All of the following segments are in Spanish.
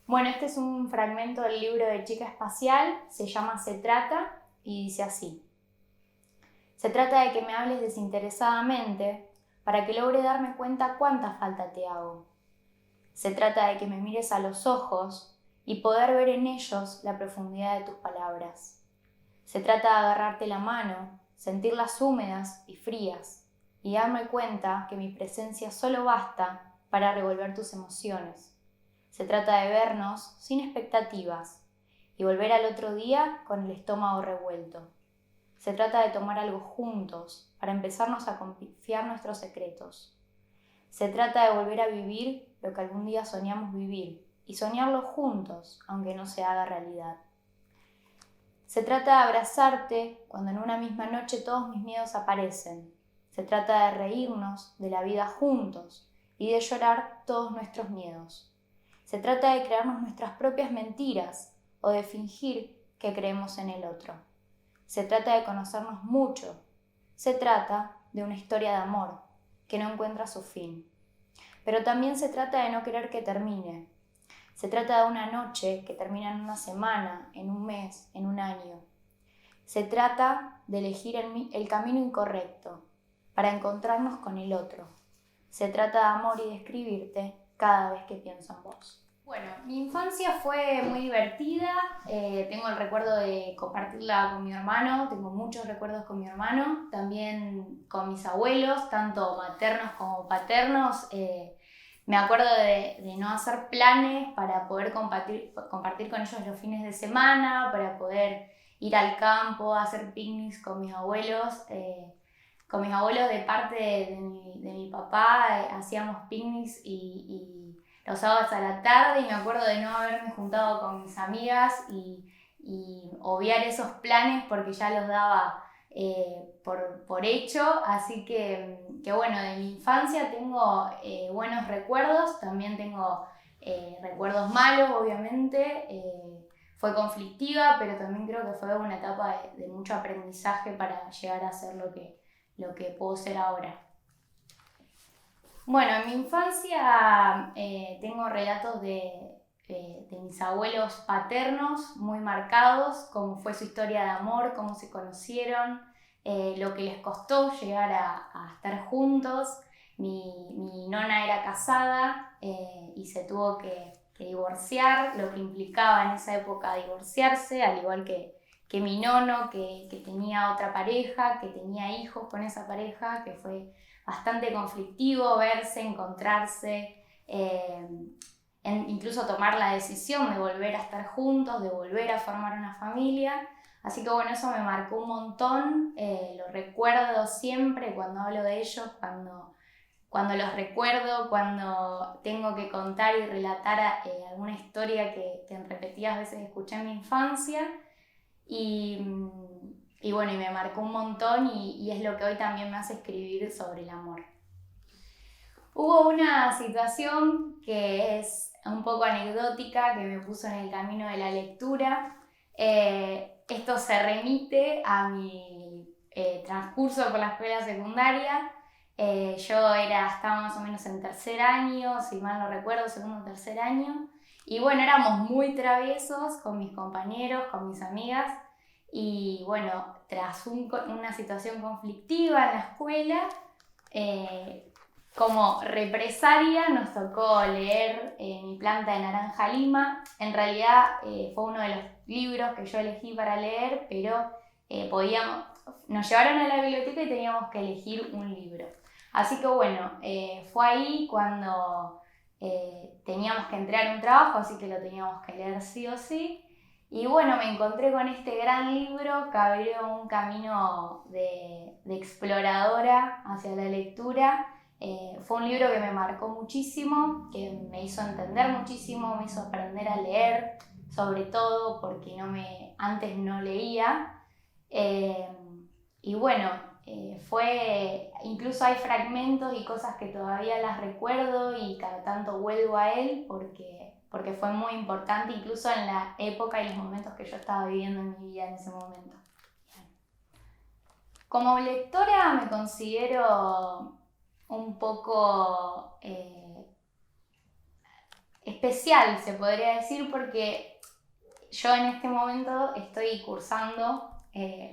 Bueno, este es un fragmento del libro de Chica Espacial, se llama Se trata y dice así. Se trata de que me hables desinteresadamente para que logre darme cuenta cuánta falta te hago. Se trata de que me mires a los ojos y poder ver en ellos la profundidad de tus palabras. Se trata de agarrarte la mano, sentirlas húmedas y frías y darme cuenta que mi presencia solo basta para revolver tus emociones. Se trata de vernos sin expectativas y volver al otro día con el estómago revuelto. Se trata de tomar algo juntos para empezarnos a confiar nuestros secretos. Se trata de volver a vivir lo que algún día soñamos vivir y soñarlo juntos, aunque no se haga realidad. Se trata de abrazarte cuando en una misma noche todos mis miedos aparecen. Se trata de reírnos de la vida juntos y de llorar todos nuestros miedos. Se trata de crearnos nuestras propias mentiras o de fingir que creemos en el otro. Se trata de conocernos mucho. Se trata de una historia de amor que no encuentra su fin. Pero también se trata de no querer que termine. Se trata de una noche que termina en una semana, en un mes, en un año. Se trata de elegir el camino incorrecto para encontrarnos con el otro. Se trata de amor y de escribirte cada vez que pienso en vos. Bueno, mi infancia fue muy divertida, tengo el recuerdo de compartirla con mi hermano, tengo muchos recuerdos con mi hermano, también con mis abuelos, tanto maternos como paternos. Me acuerdo de no hacer planes para poder compartir con ellos los fines de semana, para poder ir al campo, a hacer picnics con mis abuelos. Con mis abuelos de parte de mi papá hacíamos picnics y los sábados a la tarde, y me acuerdo de no haberme juntado con mis amigas y obviar esos planes porque ya los daba por hecho. Así que bueno, de mi infancia tengo buenos recuerdos, también tengo recuerdos malos, obviamente. Fue conflictiva, pero también creo que fue una etapa de mucho aprendizaje para llegar a ser lo que puedo ser ahora. Bueno, en mi infancia tengo relatos de mis abuelos paternos muy marcados, cómo fue su historia de amor, cómo se conocieron, lo que les costó llegar a estar juntos. Mi nona era casada y se tuvo que divorciar, lo que implicaba en esa época divorciarse, al igual que mi nono, que tenía otra pareja, que tenía hijos con esa pareja, que fue bastante conflictivo verse, encontrarse, incluso tomar la decisión de volver a estar juntos, de volver a formar una familia. Así que bueno, eso me marcó un montón, lo recuerdo siempre cuando hablo de ellos, cuando los recuerdo, cuando tengo que contar y relatar alguna historia que en repetidas veces escuché en mi infancia. Y bueno, y me marcó un montón y es lo que hoy también me hace escribir sobre el amor. Hubo una situación que es un poco anecdótica que me puso en el camino de la lectura. Esto se remite a mi transcurso por la escuela secundaria. Yo estaba más o menos en tercer año, si mal no recuerdo, segundo o tercer año. Y bueno, éramos muy traviesos con mis compañeros, con mis amigas. Y bueno, tras una situación conflictiva en la escuela, como represalia nos tocó leer Mi planta de naranja lima. En realidad fue uno de los libros que yo elegí para leer, pero nos llevaron a la biblioteca y teníamos que elegir un libro. Así que bueno, fue ahí cuando teníamos que entregar un trabajo, así que lo teníamos que leer sí o sí. Y bueno, me encontré con este gran libro que abrió un camino de exploradora hacia la lectura. Fue un libro que me marcó muchísimo, que me hizo entender muchísimo, me hizo aprender a leer, sobre todo porque antes no leía. Y bueno, incluso hay fragmentos y cosas que todavía las recuerdo y cada tanto vuelvo a él porque fue muy importante, incluso en la época y los momentos que yo estaba viviendo en mi vida en ese momento. Como lectora me considero un poco especial, se podría decir, porque yo en este momento estoy cursando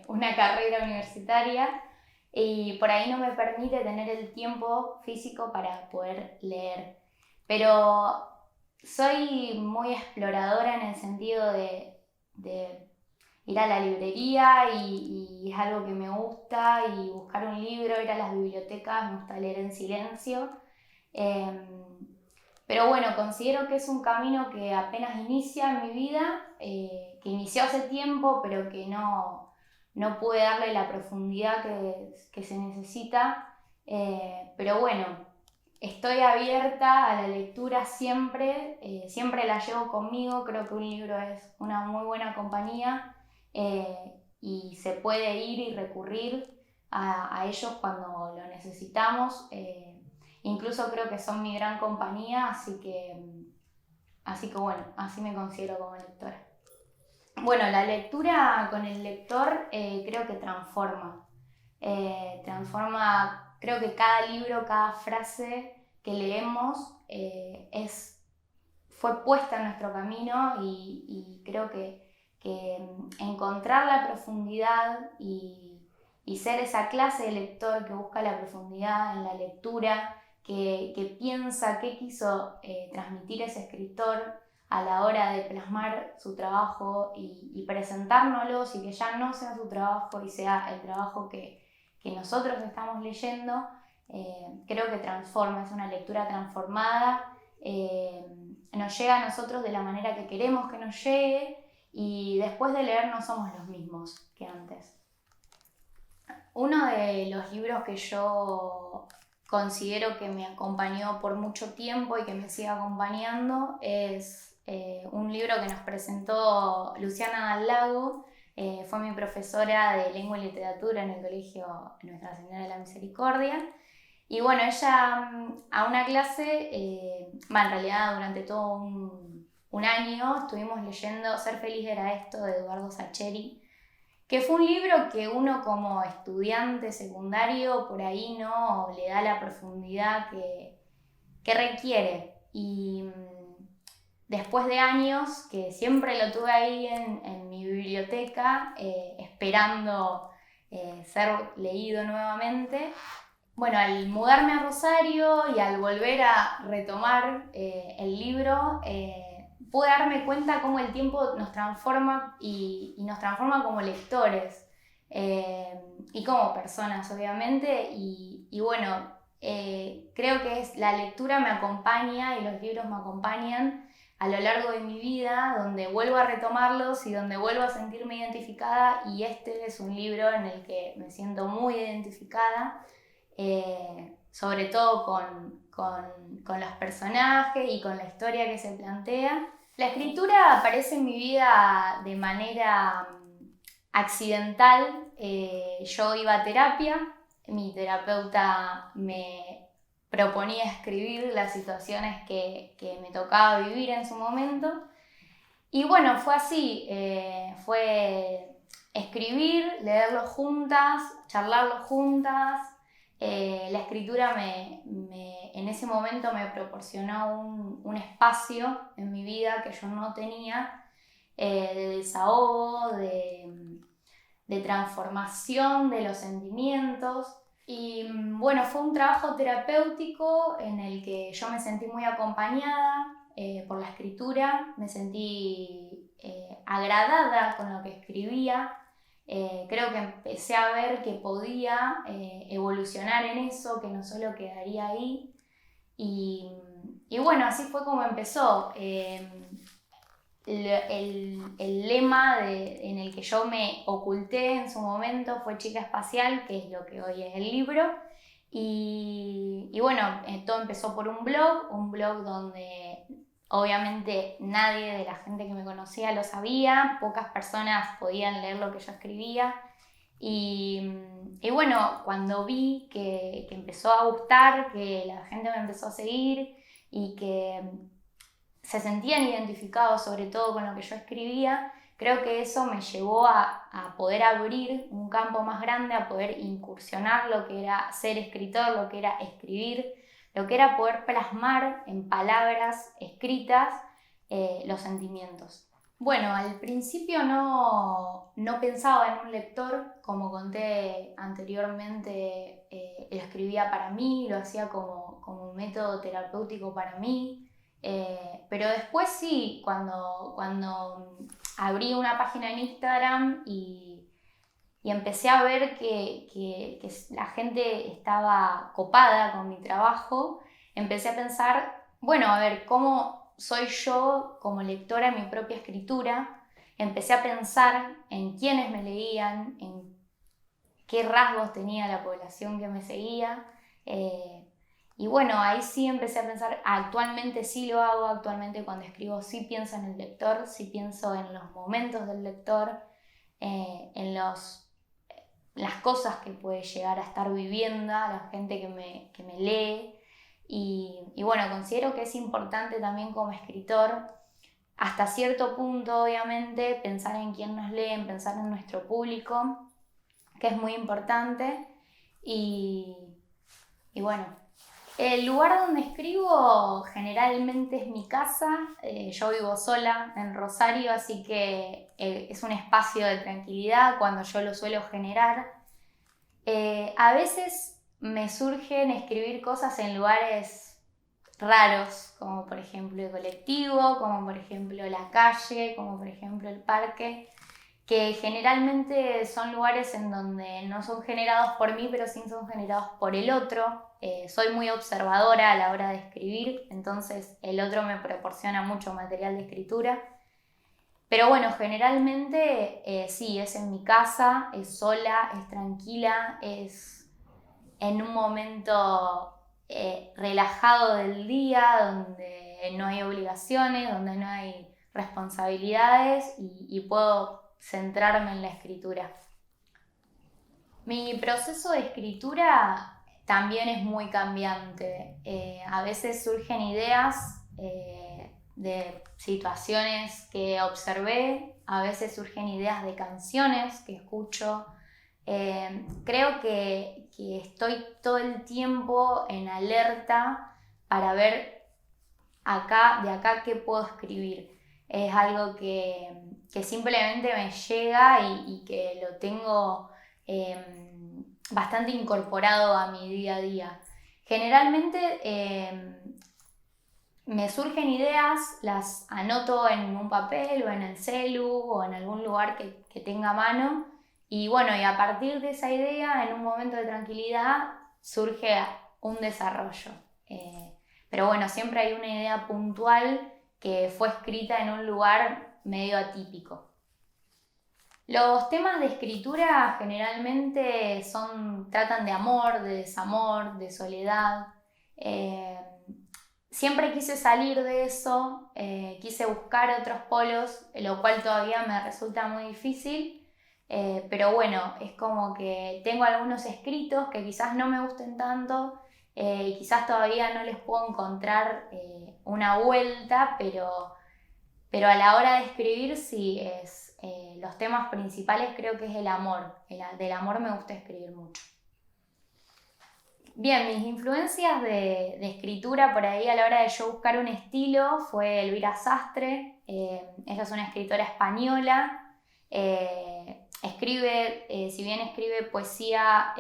una carrera universitaria y por ahí no me permite tener el tiempo físico para poder leer. Pero soy muy exploradora en el sentido de ir a la librería y es algo que me gusta, y buscar un libro, ir a las bibliotecas, me gusta leer en silencio. Pero bueno, considero que es un camino que apenas inicia en mi vida, que inició hace tiempo, pero que no pude darle la profundidad que se necesita. Pero bueno, estoy abierta a la lectura siempre, siempre la llevo conmigo, creo que un libro es una muy buena compañía, y se puede ir y recurrir a ellos cuando lo necesitamos. Incluso creo que son mi gran compañía, así que bueno, así me considero como lectora. Bueno, la lectura con el lector creo que transforma. Creo que cada libro, cada frase que leemos fue puesta en nuestro camino, y creo que encontrar la profundidad y ser esa clase de lector que busca la profundidad en la lectura, que piensa qué quiso transmitir ese escritor a la hora de plasmar su trabajo y presentárnoslos, y que ya no sea su trabajo y sea el trabajo que nosotros estamos leyendo. Creo que transforma, es una lectura transformada, nos llega a nosotros de la manera que queremos que nos llegue, y después de leer no somos los mismos que antes. Uno de los libros que yo considero que me acompañó por mucho tiempo y que me sigue acompañando es un libro que nos presentó Luciana Dal Lago. Fue mi profesora de lengua y literatura en el colegio Nuestra Señora de la Misericordia. Y bueno, ella a una clase, en realidad durante todo un año, estuvimos leyendo Ser feliz era esto, de Eduardo Sacheri, que fue un libro que uno como estudiante secundario por ahí no le da la profundidad que requiere. Y después de años, que siempre lo tuve ahí en mi biblioteca, esperando ser leído nuevamente, bueno, al mudarme a Rosario y al volver a retomar el libro, pude darme cuenta cómo el tiempo nos transforma y nos transforma como lectores, y como personas, obviamente. Y bueno, creo que la lectura me acompaña y los libros me acompañan a lo largo de mi vida, donde vuelvo a retomarlos y donde vuelvo a sentirme identificada, y este es un libro en el que me siento muy identificada. Sobre todo con los personajes y con la historia que se plantea. La escritura aparece en mi vida de manera accidental. Yo iba a terapia, mi terapeuta me proponía escribir las situaciones que me tocaba vivir en su momento, y bueno, fue así, fue escribir, leerlo juntas, charlarlo juntas. La escritura en ese momento me proporcionó un espacio en mi vida que yo no tenía, de desahogo, de transformación de los sentimientos. Y bueno, fue un trabajo terapéutico en el que yo me sentí muy acompañada por la escritura, me sentí agradada con lo que escribía. Creo que empecé a ver que podía evolucionar en eso, que no solo quedaría ahí. Y bueno, así fue como empezó. El lema en el que yo me oculté en su momento fue Chica Espacial, que es lo que hoy es el libro. Y bueno, todo empezó por un blog donde obviamente nadie de la gente que me conocía lo sabía, pocas personas podían leer lo que yo escribía. Y bueno, cuando vi que empezó a gustar, que la gente me empezó a seguir y que se sentían identificados sobre todo con lo que yo escribía, creo que eso me llevó a poder abrir un campo más grande, a poder incursionar lo que era ser escritor, lo que era escribir, lo que era poder plasmar en palabras escritas los sentimientos. Bueno, al principio no pensaba en un lector, como conté anteriormente, lo escribía para mí, lo hacía como un método terapéutico para mí, pero después sí, cuando abrí una página en Instagram y empecé a ver que la gente estaba copada con mi trabajo, empecé a pensar, bueno, a ver, ¿cómo soy yo como lectora en mi propia escritura? Empecé a pensar en quiénes me leían, en qué rasgos tenía la población que me seguía. Y bueno, ahí sí empecé a pensar, actualmente sí lo hago, actualmente cuando escribo sí pienso en el lector, sí pienso en los momentos del lector, en las cosas que puede llegar a estar viviendo la gente que me lee. Y bueno, considero que es importante también como escritor, hasta cierto punto obviamente, pensar en quién nos lee, pensar en nuestro público, que es muy importante. Y bueno, el lugar donde escribo generalmente es mi casa. Yo vivo sola en Rosario, así que es un espacio de tranquilidad cuando yo lo suelo generar. A veces me surgen escribir cosas en lugares raros, como por ejemplo el colectivo, como por ejemplo la calle, como por ejemplo el parque, que generalmente son lugares en donde no son generados por mí, pero sí son generados por el otro. Soy muy observadora a la hora de escribir, entonces el otro me proporciona mucho material de escritura. Pero bueno, generalmente sí, es en mi casa, es sola, es tranquila, es en un momento relajado del día, donde no hay obligaciones, donde no hay responsabilidades y puedo centrarme en la escritura. Mi proceso de escritura también es muy cambiante. A veces surgen ideas de situaciones que observé, a veces surgen ideas de canciones que escucho. Creo que estoy todo el tiempo en alerta para ver de acá qué puedo escribir. Es algo que simplemente me llega y que lo tengo bastante incorporado a mi día a día. Generalmente me surgen ideas, las anoto en un papel o en el celu o en algún lugar que tenga a mano. Y bueno, y a partir de esa idea, en un momento de tranquilidad, surge un desarrollo. Pero bueno, siempre hay una idea puntual que fue escrita en un lugar medio atípico. Los temas de escritura generalmente tratan de amor, de desamor, de soledad. Siempre quise salir de eso, quise buscar otros polos, lo cual todavía me resulta muy difícil. Pero bueno, es como que tengo algunos escritos que quizás no me gusten tanto y quizás todavía no les puedo encontrar una vuelta, pero a la hora de escribir sí los temas principales creo que es el amor. Del amor me gusta escribir mucho. Bien, mis influencias de escritura por ahí a la hora de yo buscar un estilo fue Elvira Sastre. Ella es una escritora española. Si bien escribe poesía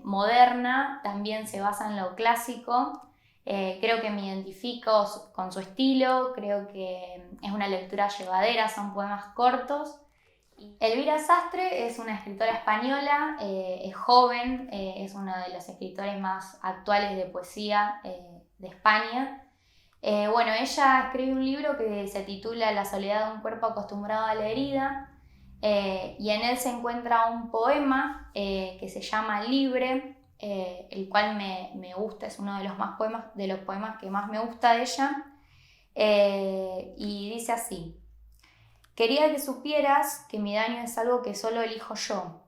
moderna, también se basa en lo clásico. Creo que me identifico con su estilo, creo que es una lectura llevadera, son poemas cortos. Elvira Sastre es una escritora española, es joven, es uno de los escritores más actuales de poesía de España. Bueno, ella escribe un libro que se titula La soledad de un cuerpo acostumbrado a la herida, y en él se encuentra un poema que se llama Libre, el cual me gusta, es uno de los poemas que más me gusta de ella, y dice así: quería que supieras que mi daño es algo que solo elijo yo,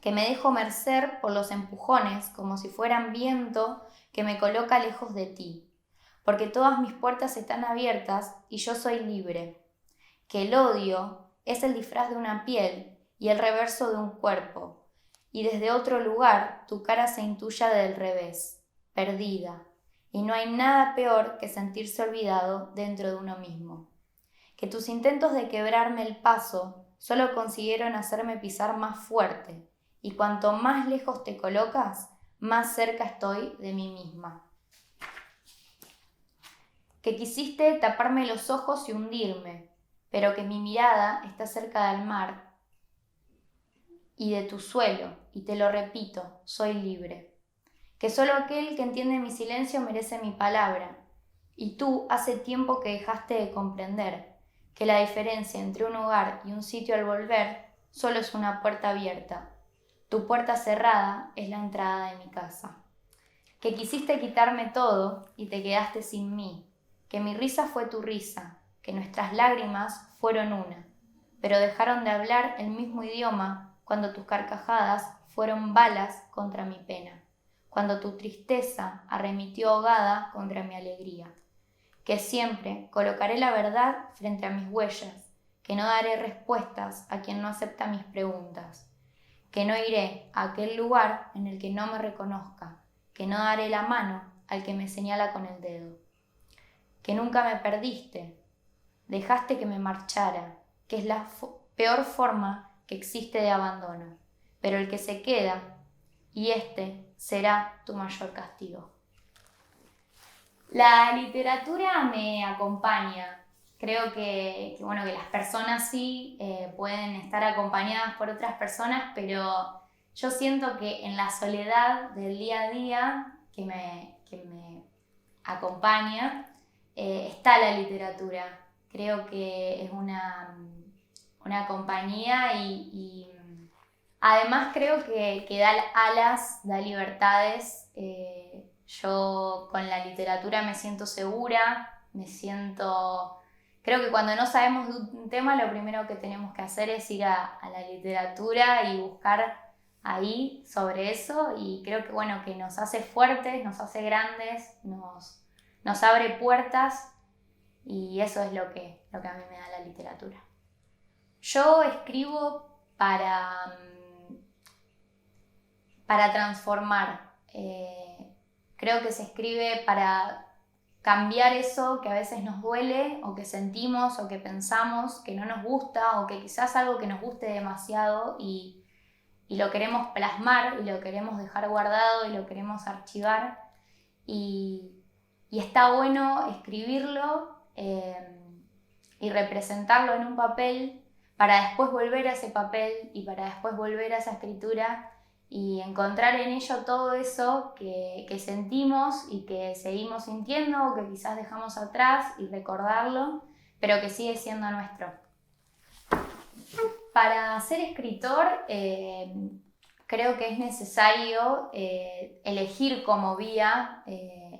que me dejo mercer por los empujones como si fueran viento que me coloca lejos de ti, porque todas mis puertas están abiertas y yo soy libre, que el odio es el disfraz de una piel y el reverso de un cuerpo, y desde otro lugar tu cara se intuya del revés, perdida, y no hay nada peor que sentirse olvidado dentro de uno mismo. Que tus intentos de quebrarme el paso solo consiguieron hacerme pisar más fuerte, y cuanto más lejos te colocas, más cerca estoy de mí misma. Que quisiste taparme los ojos y hundirme, pero que mi mirada está cerca del mar y de tu suelo, y te lo repito, soy libre. Que solo aquel que entiende mi silencio merece mi palabra, y tú hace tiempo que dejaste de comprender que la diferencia entre un hogar y un sitio al volver solo es una puerta abierta. Tu puerta cerrada es la entrada de mi casa. Que quisiste quitarme todo y te quedaste sin mí, que mi risa fue tu risa, que nuestras lágrimas fueron una, pero dejaron de hablar el mismo idioma cuando tus carcajadas fueron balas contra mi pena, cuando tu tristeza arremetió ahogada contra mi alegría. Que siempre colocaré la verdad frente a mis huellas, que no daré respuestas a quien no acepta mis preguntas, que no iré a aquel lugar en el que no me reconozca, que no daré la mano al que me señala con el dedo. Que nunca me perdiste, dejaste que me marchara, que es la peor forma que existe de abandono, pero el que se queda, y este será tu mayor castigo. La literatura me acompaña. Creo que las personas sí pueden estar acompañadas por otras personas, pero yo siento que en la soledad del día a día que me acompaña está la literatura. Creo que es una compañía y además creo que da alas, da libertades. Yo con la literatura me siento segura, creo que cuando no sabemos de un tema lo primero que tenemos que hacer es ir a la literatura y buscar ahí sobre eso, y creo que nos hace fuertes, nos hace grandes, nos abre puertas, y eso es lo que a mí me da la literatura. Yo escribo para transformar. Creo que se escribe para cambiar eso que a veces nos duele, o que sentimos, o que pensamos que no nos gusta, o que quizás algo que nos guste demasiado y lo queremos plasmar, y lo queremos dejar guardado, y lo queremos archivar. Y está bueno escribirlo y representarlo en un papel para después volver a ese papel y para después volver a esa escritura y encontrar en ello todo eso que sentimos y que seguimos sintiendo, o que quizás dejamos atrás, y recordarlo, pero que sigue siendo nuestro. Para ser escritor creo que es necesario elegir como vía,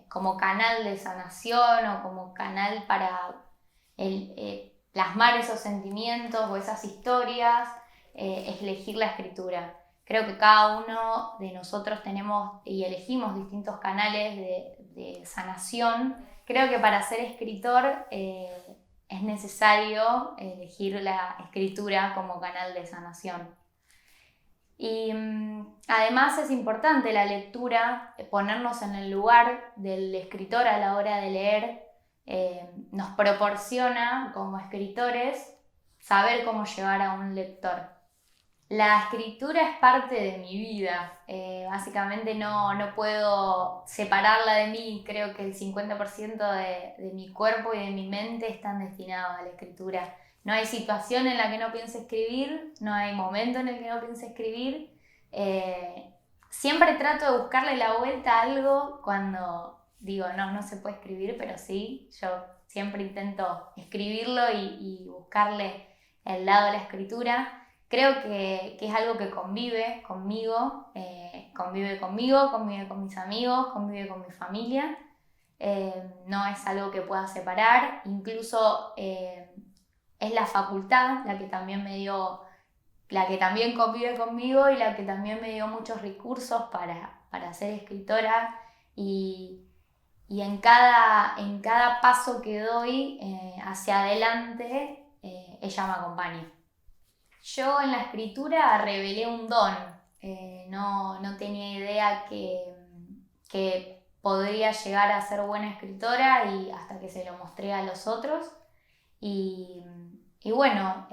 como canal de sanación, o como canal para plasmar esos sentimientos o esas historias, es elegir la escritura. Creo que cada uno de nosotros tenemos y elegimos distintos canales de sanación. Creo que para ser escritor es necesario elegir la escritura como canal de sanación. Y además es importante la lectura, ponernos en el lugar del escritor a la hora de leer. Nos proporciona como escritores saber cómo llevar a un lector. La escritura es parte de mi vida, básicamente no puedo separarla de mí. Creo que el 50% de mi cuerpo y de mi mente están destinados a la escritura. No hay situación en la que no piense escribir, no hay momento en el que no piense escribir. Siempre trato de buscarle la vuelta a algo cuando digo, no se puede escribir, pero sí, yo siempre intento escribirlo y buscarle el lado de la escritura. Creo que es algo que convive conmigo, convive con mis amigos, convive con mi familia. No es algo que pueda separar, incluso es la facultad la que también convive conmigo, y la que también me dio muchos recursos para ser escritora, y en cada paso que doy hacia adelante, ella me acompaña. Yo en la escritura revelé un don, no tenía idea que podría llegar a ser buena escritora y hasta que se lo mostré a los otros. Y bueno,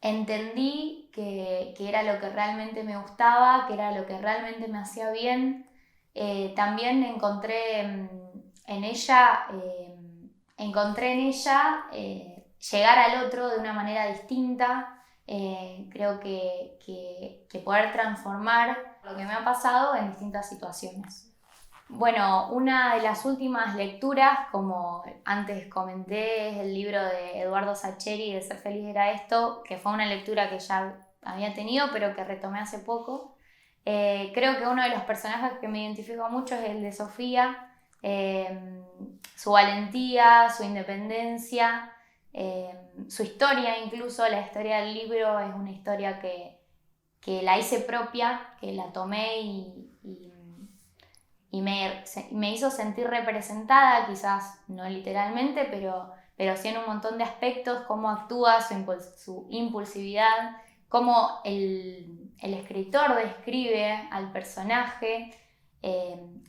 entendí que era lo que realmente me gustaba, que era lo que realmente me hacía bien. También encontré en ella llegar al otro de una manera distinta. Creo que poder transformar lo que me ha pasado en distintas situaciones. Bueno, una de las últimas lecturas, como antes comenté, es el libro de Eduardo Sacheri, de Ser feliz era esto, que fue una lectura que ya había tenido, pero que retomé hace poco. Creo que uno de los personajes que me identifico mucho es el de Sofía, su valentía, su independencia, su historia, incluso la historia del libro es una historia que la hice propia, que la tomé y me hizo sentir representada, quizás no literalmente, pero sí en un montón de aspectos, cómo actúa, su impulsividad, cómo el escritor describe al personaje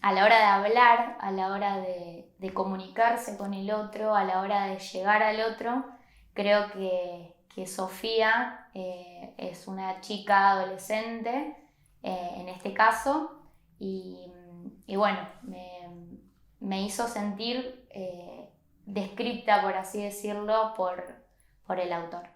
a la hora de hablar, a la hora de comunicarse con el otro, a la hora de llegar al otro. Creo que Sofía es una chica adolescente, en este caso, y bueno, me hizo sentir descripta, por así decirlo, por el autor.